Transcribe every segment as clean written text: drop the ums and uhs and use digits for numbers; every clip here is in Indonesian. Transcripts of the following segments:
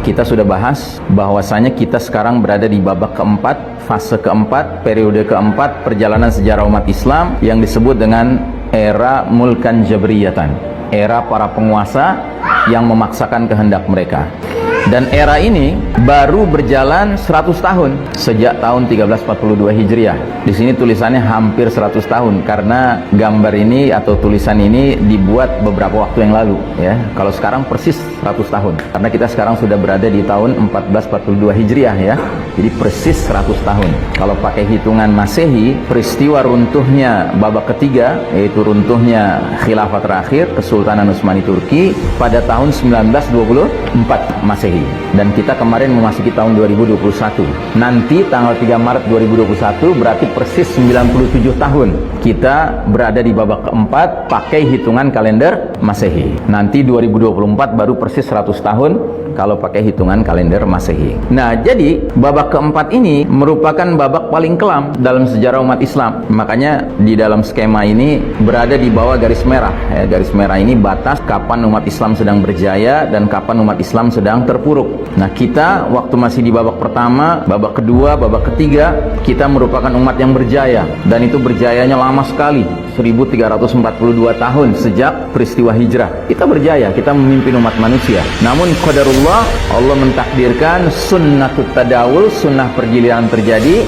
kita sudah bahas bahwasanya kita sekarang berada di babak keempat, fase keempat, periode keempat perjalanan sejarah umat Islam yang disebut dengan era mulkan jabriyatan, era para penguasa yang memaksakan kehendak mereka. Dan era ini baru berjalan 100 tahun sejak tahun 1342 Hijriah. Di sini tulisannya hampir 100 tahun karena gambar ini atau tulisan ini dibuat beberapa waktu yang lalu ya. Kalau sekarang persis 100 tahun. Karena kita sekarang sudah berada di tahun 1442 Hijriah ya. Jadi persis 100 tahun. Kalau pakai hitungan Masehi, peristiwa runtuhnya babak ketiga yaitu runtuhnya khilafah terakhir Kesultanan Utsmani Turki pada tahun 1924 Masehi. Dan kita kemarin memasuki tahun 2021. Nanti tanggal 3 Maret 2021 berarti persis 97 tahun kita berada di babak keempat pakai hitungan kalender Masehi. Nanti 2024 baru persis 100 tahun kalau pakai hitungan kalender Masehi. Nah, jadi babak keempat ini merupakan babak paling kelam dalam sejarah umat Islam. Makanya di dalam skema ini berada di bawah garis merah. Ya, garis merah ini batas kapan umat Islam sedang berjaya dan kapan umat Islam sedang terpuruk. Nah, kita waktu masih di babak pertama, babak kedua, babak ketiga, kita merupakan umat yang berjaya. Dan itu berjayanya lama sekali, 1342 tahun sejak peristiwa hijrah. Kita berjaya, kita memimpin umat manusia. Namun qadarullah, Allah mentakdirkan sunnatut tadawul, sunnah pergiliran terjadi.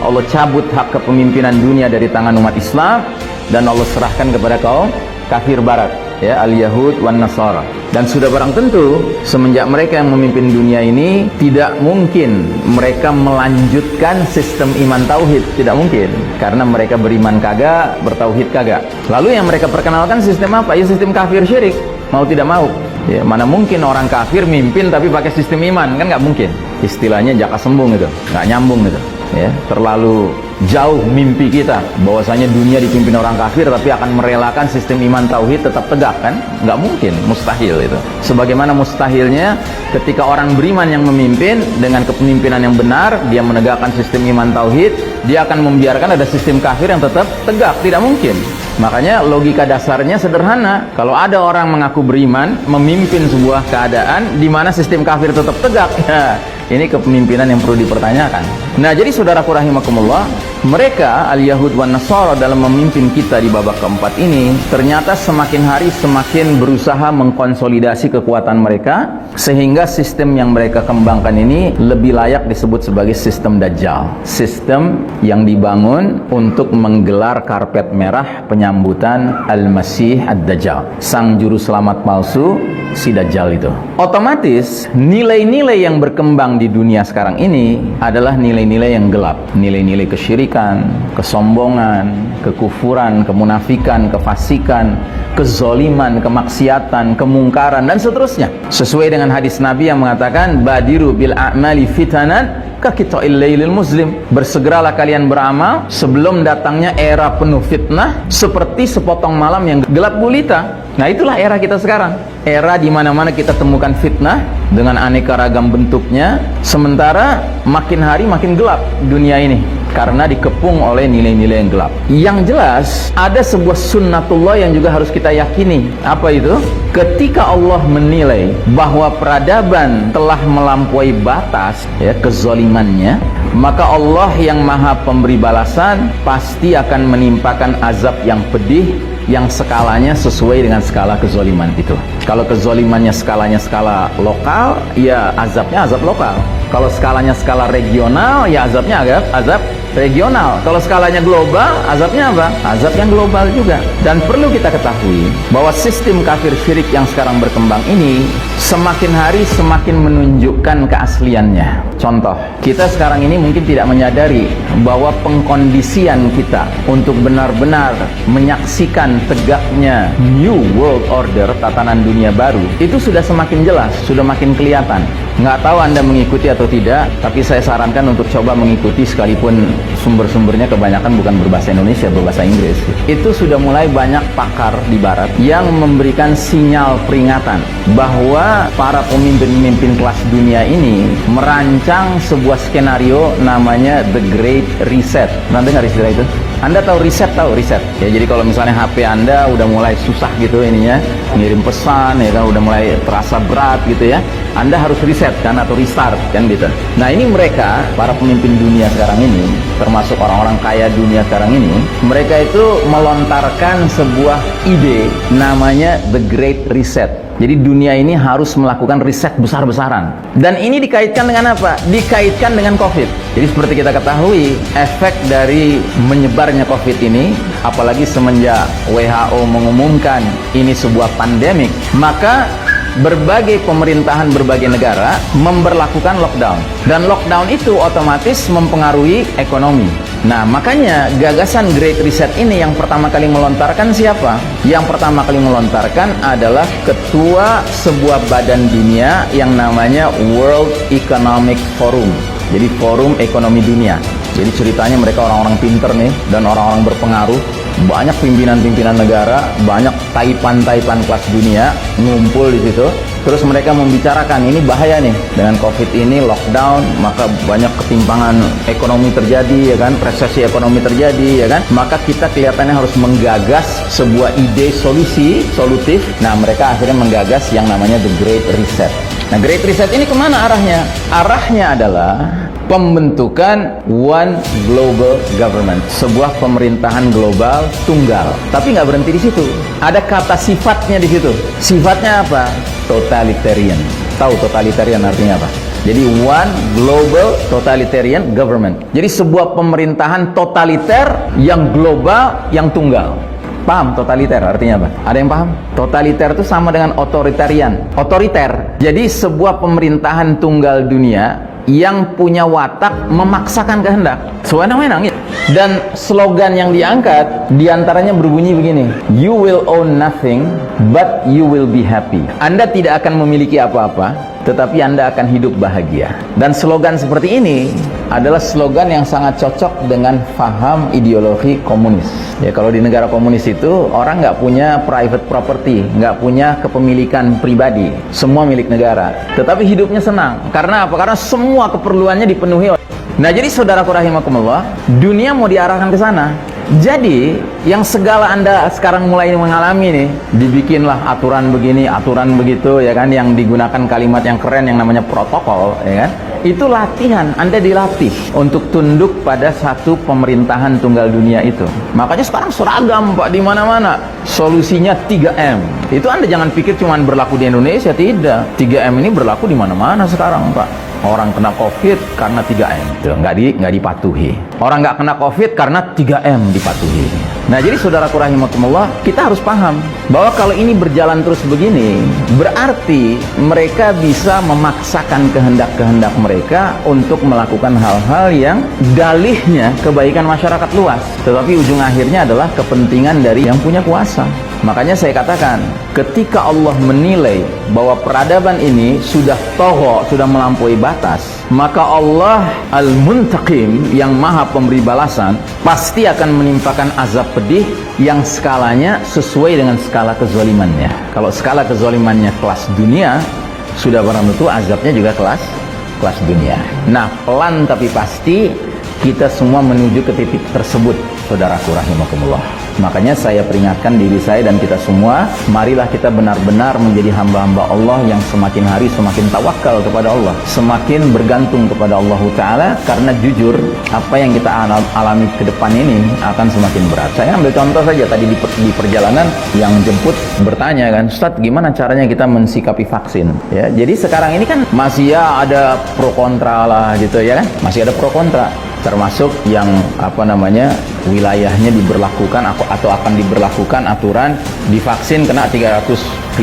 Allah cabut hak kepemimpinan dunia dari tangan umat Islam dan Allah serahkan kepada kaum kafir barat, ya, al-Yahud wan Nasara. Dan sudah barang tentu semenjak mereka yang memimpin dunia ini tidak mungkin mereka melanjutkan sistem iman tauhid, tidak mungkin, karena mereka beriman kagak, bertauhid kagak. Lalu yang mereka perkenalkan sistem apa? Ya sistem kafir syirik, mau tidak mau. Ya, mana mungkin orang kafir mimpin tapi pakai sistem iman, kan nggak mungkin. Istilahnya jaka sembung itu, nggak nyambung itu. Ya, terlalu jauh mimpi kita bahwasanya dunia dipimpin orang kafir tapi akan merelakan sistem iman tauhid tetap tegak, kan? Nggak mungkin, mustahil itu. Sebagaimana mustahilnya ketika orang beriman yang memimpin dengan kepemimpinan yang benar, dia menegakkan sistem iman tauhid, dia akan membiarkan ada sistem kafir yang tetap tegak, tidak mungkin. Makanya logika dasarnya sederhana. Kalau ada orang mengaku beriman memimpin sebuah keadaan di mana sistem kafir tetap tegak, ya, ini kepemimpinan yang perlu dipertanyakan. Nah, jadi saudaraku rahimakumullah, mereka al-Yahud wan Nasara dalam memimpin kita di babak keempat ini ternyata semakin hari semakin berusaha mengkonsolidasi kekuatan mereka sehingga sistem yang mereka kembangkan ini lebih layak disebut sebagai sistem Dajjal. Sistem yang dibangun untuk menggelar karpet merah penyambutan Al-Masih Ad-Dajjal, sang juru selamat palsu si Dajjal itu. Otomatis nilai-nilai yang berkembang di dunia sekarang ini adalah nilai-nilai yang gelap, nilai-nilai kesyirikan, kesombongan, kekufuran, kemunafikan, kefasikan, kezoliman, kemaksiatan, kemungkaran dan seterusnya. Sesuai dengan hadis Nabi yang mengatakan badiru bil a'mali fitanan kakita'il lailil muslim. Bersegeralah kalian beramal sebelum datangnya era penuh fitnah seperti sepotong malam yang gelap gulita. Nah, itulah era kita sekarang. Era di mana-mana kita temukan fitnah dengan aneka ragam bentuknya, sementara makin hari makin gelap dunia ini karena dikepung oleh nilai-nilai yang gelap. Yang jelas ada sebuah sunnatullah yang juga harus kita yakini. Apa itu? Ketika Allah menilai bahwa peradaban telah melampaui batas, ya, kezalimannya, maka Allah yang maha pemberi balasan pasti akan menimpakan azab yang pedih yang skalanya sesuai dengan skala kezaliman itu. Kalau kezalimannya skalanya skala lokal, ya azabnya azab lokal. Kalau skalanya skala regional, ya azabnya azab regional. Kalau skalanya global, azabnya apa? Azab yang global juga. Dan perlu kita ketahui bahwa sistem kafir syirik yang sekarang berkembang ini semakin hari semakin menunjukkan keasliannya. Contoh, kita sekarang ini mungkin tidak menyadari bahwa pengkondisian kita untuk benar-benar menyaksikan tegaknya New World Order, tatanan dunia baru, itu sudah semakin jelas, sudah makin kelihatan. Nggak tahu Anda mengikuti atau tidak, tapi saya sarankan untuk coba mengikuti sekalipun sumber-sumbernya kebanyakan bukan berbahasa Indonesia, berbahasa Inggris. Itu sudah mulai banyak pakar di barat yang memberikan sinyal peringatan bahwa para pemimpin-pemimpin kelas dunia ini merancang sebuah skenario namanya The Great Reset. Nanti nggak istilah itu? Anda tahu reset? Tahu reset? Ya, jadi kalau misalnya HP Anda udah mulai susah gitu ininya, ngirim pesan, ya kan, udah mulai terasa berat gitu ya. Anda harus riset kan, atau restart kan gitu. Nah ini mereka, para pemimpin dunia sekarang ini, termasuk orang-orang kaya dunia sekarang ini, mereka itu melontarkan sebuah ide namanya The Great Reset. Jadi dunia ini harus melakukan riset besar-besaran. Dan ini dikaitkan dengan apa? Dikaitkan dengan COVID. Jadi seperti kita ketahui, efek dari menyebarnya COVID ini, apalagi semenjak WHO mengumumkan ini sebuah pandemik, maka berbagai pemerintahan berbagai negara memberlakukan lockdown. Dan lockdown itu otomatis mempengaruhi ekonomi. Nah, makanya gagasan Great Reset ini yang pertama kali melontarkan siapa? Yang pertama kali melontarkan adalah ketua sebuah badan dunia yang namanya World Economic Forum. Jadi Forum Ekonomi Dunia. Jadi ceritanya mereka orang-orang pinter nih dan orang-orang berpengaruh. Banyak pimpinan-pimpinan negara, banyak taipan-taipan kelas dunia ngumpul di situ. Terus mereka membicarakan ini bahaya nih dengan COVID ini, lockdown, maka banyak ketimpangan ekonomi terjadi, ya kan, resesi ekonomi terjadi, ya kan. Maka kita kelihatannya harus menggagas sebuah ide solutif. Nah, mereka akhirnya menggagas yang namanya The Great Reset. Nah, Great Reset ini kemana arahnya? Arahnya adalah pembentukan One Global Government, sebuah pemerintahan global tunggal. Tapi nggak berhenti di situ. Ada kata sifatnya di situ. Sifatnya apa? Totalitarian. Tahu totalitarian artinya apa? Jadi One Global Totalitarian Government. Jadi sebuah pemerintahan totaliter yang global, yang tunggal. Paham totaliter artinya apa? Ada yang paham? Totaliter itu sama dengan otoritarian. Otoriter. Jadi sebuah pemerintahan tunggal dunia yang punya watak memaksakan kehendak sewenang-wenang ya. Dan slogan yang diangkat diantaranya berbunyi begini: You will own nothing but you will be happy. Anda tidak akan memiliki apa-apa, tetapi Anda akan hidup bahagia. Dan slogan seperti ini adalah slogan yang sangat cocok dengan faham ideologi komunis. Ya, kalau di negara komunis itu orang nggak punya private property, nggak punya kepemilikan pribadi, semua milik negara. Tetapi hidupnya senang. Karena apa? Karena semua keperluannya dipenuhi. Nah, jadi saudaraku rahimakumullah, dunia mau diarahkan ke sana. Jadi, yang segala Anda sekarang mulai mengalami nih, dibikinlah aturan begini, aturan begitu, ya kan, yang digunakan kalimat yang keren yang namanya protokol, ya kan. Itu latihan, Anda dilatih untuk tunduk pada satu pemerintahan tunggal dunia itu. Makanya sekarang seragam, Pak, di mana-mana. Solusinya 3M. Itu Anda jangan pikir cuma berlaku di Indonesia, tidak. 3M ini berlaku di mana-mana sekarang, Pak. Orang kena COVID karena 3M, nggak dipatuhi. Orang nggak kena COVID karena 3M dipatuhi. Nah, jadi saudaraku rahimakumullah, kita harus paham bahwa kalau ini berjalan terus begini, berarti mereka bisa memaksakan kehendak-kehendak mereka untuk melakukan hal-hal yang dalihnya kebaikan masyarakat luas. Tetapi ujung akhirnya adalah kepentingan dari yang punya kuasa. Makanya saya katakan, ketika Allah menilai bahwa peradaban ini sudah togho, sudah melampaui batas, maka Allah Al-Muntaqim yang maha pemberi balasan pasti akan menimpakan azab pedih yang skalanya sesuai dengan skala kezalimannya. Kalau skala kezalimannya kelas dunia, sudah barang tentu azabnya juga kelas dunia. Nah, pelan tapi pasti kita semua menuju ke titik tersebut, saudaraku rahimakumullah. Makanya saya peringatkan diri saya dan kita semua, marilah kita benar-benar menjadi hamba-hamba Allah yang semakin hari semakin tawakal kepada Allah, semakin bergantung kepada Allah Ta'ala, karena jujur apa yang kita alami ke depan ini akan semakin berat. Saya ambil contoh saja tadi di perjalanan, yang jemput bertanya kan, Ustaz, gimana caranya kita mensikapi vaksin? Ya, jadi sekarang ini kan masih ya ada pro kontra lah gitu ya kan, masih ada pro kontra. Termasuk yang wilayahnya diberlakukan atau akan diberlakukan aturan divaksin kena 300.000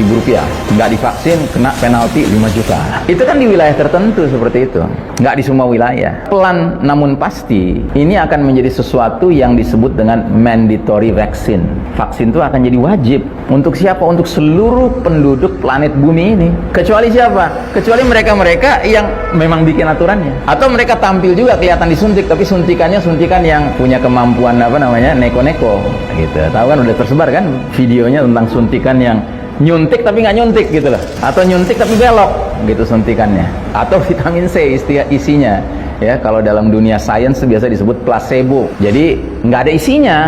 rupiah, nggak divaksin kena penalti 5 juta. Itu kan di wilayah tertentu seperti itu, nggak di semua wilayah. Pelan namun pasti ini akan menjadi sesuatu yang disebut dengan mandatory vaccine. Vaksin itu akan jadi wajib untuk siapa? Untuk seluruh penduduk planet bumi ini. Kecuali siapa? Kecuali mereka-mereka yang memang bikin aturannya, atau mereka tampil juga kelihatan disuntik, tapi suntikannya suntikan yang punya kemampuan neko-neko gitu. Tahu kan, udah tersebar kan videonya tentang suntikan yang nyuntik tapi nggak nyuntik gitu loh, atau nyuntik tapi belok gitu suntikannya, atau vitamin C isinya ya, kalau dalam dunia sains biasa disebut placebo. Jadi nggak ada isinya,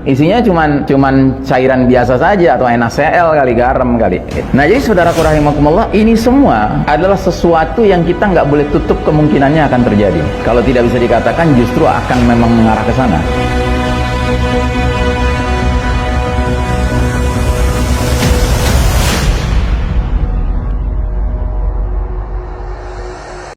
isinya cuman cairan biasa saja atau NaCl kali, garam kali. Nah, jadi saudaraku rahimakumullah, ini semua adalah sesuatu yang kita nggak boleh tutup kemungkinannya akan terjadi. Kalau tidak bisa dikatakan justru akan memang mengarah ke sana.